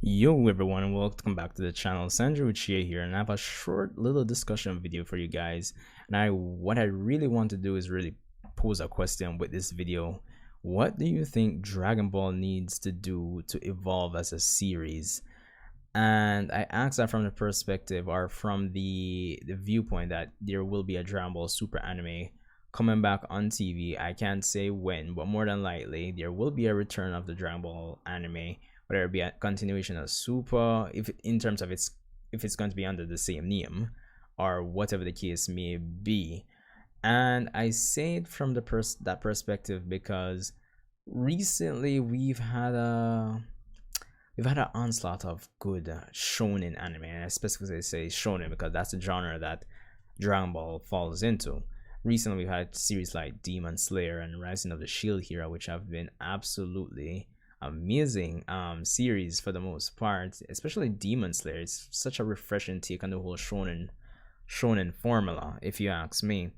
Yo everyone, and welcome back to the channel. Sandra Uchiha here, and I have a short little discussion video for you guys. And what I really want to do is really pose a question with this video. What do you think Dragon Ball needs to do to evolve as a series? And I ask that from the perspective or from the viewpoint that there will be a Dragon Ball Super anime coming back on TV. I can't say when, but more than likely there will be a return of the Dragon Ball anime, whether it be a continuation of Super, if in terms of if it's going to be under the same name or whatever the case may be. And I say it from that perspective because recently we've had an onslaught of good shonen anime, and I specifically say shonen because that's the genre that Dragon Ball falls into. Recently, we've had series like Demon Slayer and Rising of the Shield Hero, which have been absolutely amazing series for the most part. Especially Demon Slayer, it's such a refreshing take on the whole shonen formula, if you ask me.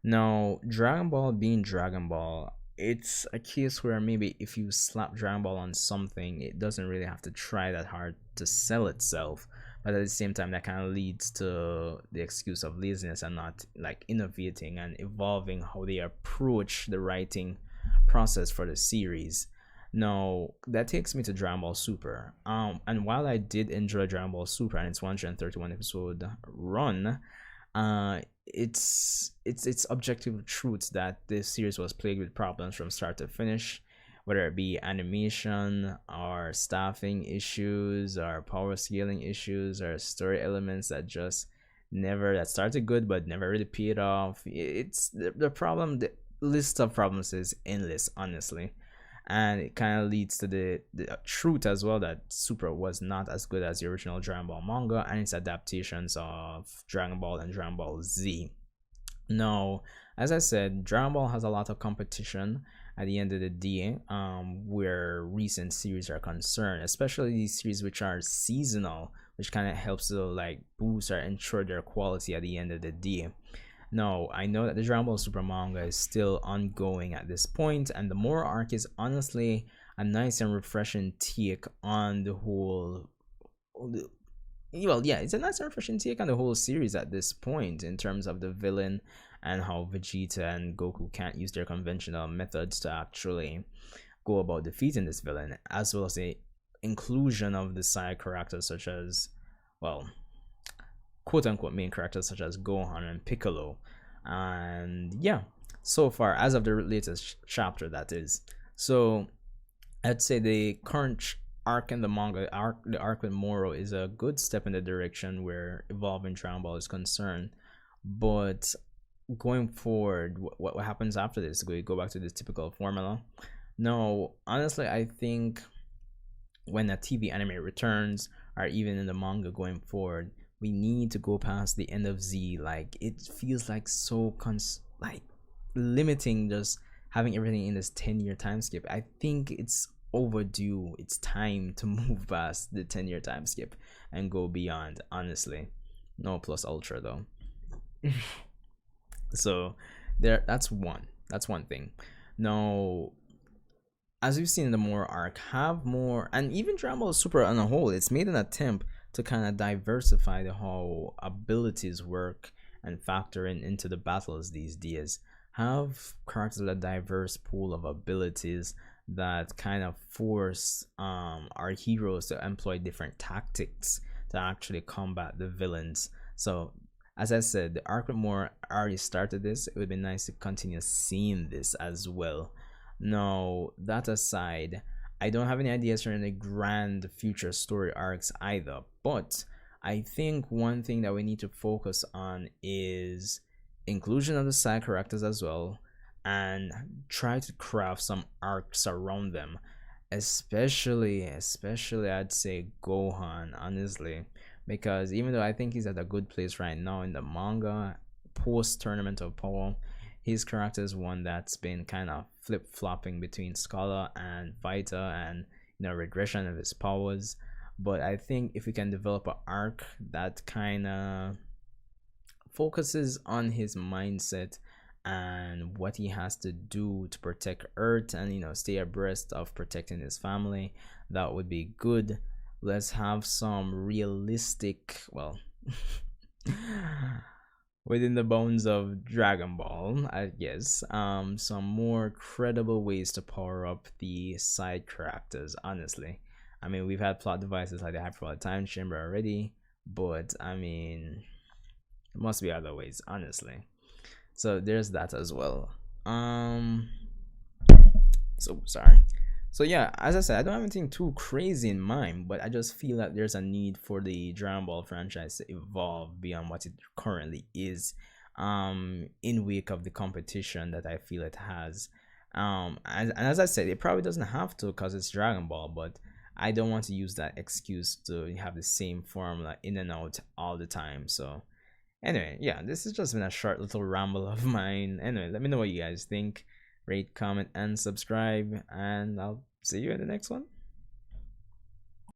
Now, Dragon Ball being Dragon Ball, it's a case where maybe if you slap Dragon Ball on something, it doesn't really have to try that hard to sell itself. But at the same time, that kind of leads to the excuse of laziness and not like innovating and evolving how they approach the writing process for the series. Now that takes me to Dragon Ball Super. And while I did enjoy Dragon Ball Super and its 131 episode run, it's objective truths that this series was plagued with problems from start to finish, whether it be animation or staffing issues or power scaling issues or story elements that just never that started good but never really paid off. It's the problem. The list of problems is endless, honestly, and it kind of leads to the truth as well that Super was not as good as the original Dragon Ball manga and its adaptations of Dragon Ball and Dragon Ball Z. Now, as I said, Dragon Ball has a lot of competition at the end of the day, where recent series are concerned, especially these series which are seasonal, which kind of helps to like boost or ensure their quality at the end of the day. No, I know that the Dragon Ball Super manga is still ongoing at this point, and the Moro arc is honestly a nice and refreshing take on the whole. Well, yeah, it's a nice and refreshing take on the whole series at this point in terms of the villain and how Vegeta and Goku can't use their conventional methods to actually go about defeating this villain, as well as the inclusion of the side characters such as, well, quote unquote main characters such as Gohan and Piccolo. And yeah, so far, as of the latest chapter, that is. So I'd say the current arc in the manga, the arc with Moro, is a good step in the direction where evolving Dragon Ball is concerned. But going forward, what happens after this? We go back to this typical formula. No, honestly, I think when a TV anime returns, or even in the manga going forward, we need to go past the end of Z. Like it feels like so like limiting, just having everything in this 10-year time skip. I think it's overdue. It's time to move past the 10-year time skip and go beyond, honestly. No plus ultra though. So that's one thing. Now, as we've seen in the Moro arc, have more, and even Dragon Ball Super on a whole, it's made an attempt to kind of diversify the how abilities work and factor into the battles these days. Have characters with a diverse pool of abilities that kind of force our heroes to employ different tactics to actually combat the villains. So as I said, the arc with More already started this. It would be nice to continue seeing this as well. Now, that aside, I don't have any ideas for any grand future story arcs either, but I think one thing that we need to focus on is inclusion of the side characters as well, and try to craft some arcs around them, especially I'd say Gohan, honestly, because even though I think he's at a good place right now in the manga, post Tournament of Power, his character is one that's been kind of flip-flopping between Scholar and Fighter, and regression of his powers. But I think if we can develop an arc that kind of focuses on his mindset and what he has to do to protect Earth and stay abreast of protecting his family, that would be good. Let's have some realistic, well, within the bones of Dragon Ball, I guess. Some more credible ways to power up the side characters, honestly. I mean, we've had plot devices like the Hyperbolic Time Chamber already, but I mean, there must be other ways, honestly. So there's that as well. So sorry. So yeah, as I said, I don't have anything too crazy in mind, but I just feel that there's a need for the Dragon Ball franchise to evolve beyond what it currently is, in wake of the competition that I feel it has. And as I said, it probably doesn't have to because it's Dragon Ball, but I don't want to use that excuse to have the same formula in and out all the time. So anyway, yeah, this has just been a short little ramble of mine. Anyway, let me know what you guys think. Rate, comment, and subscribe, and I'll see you in the next one.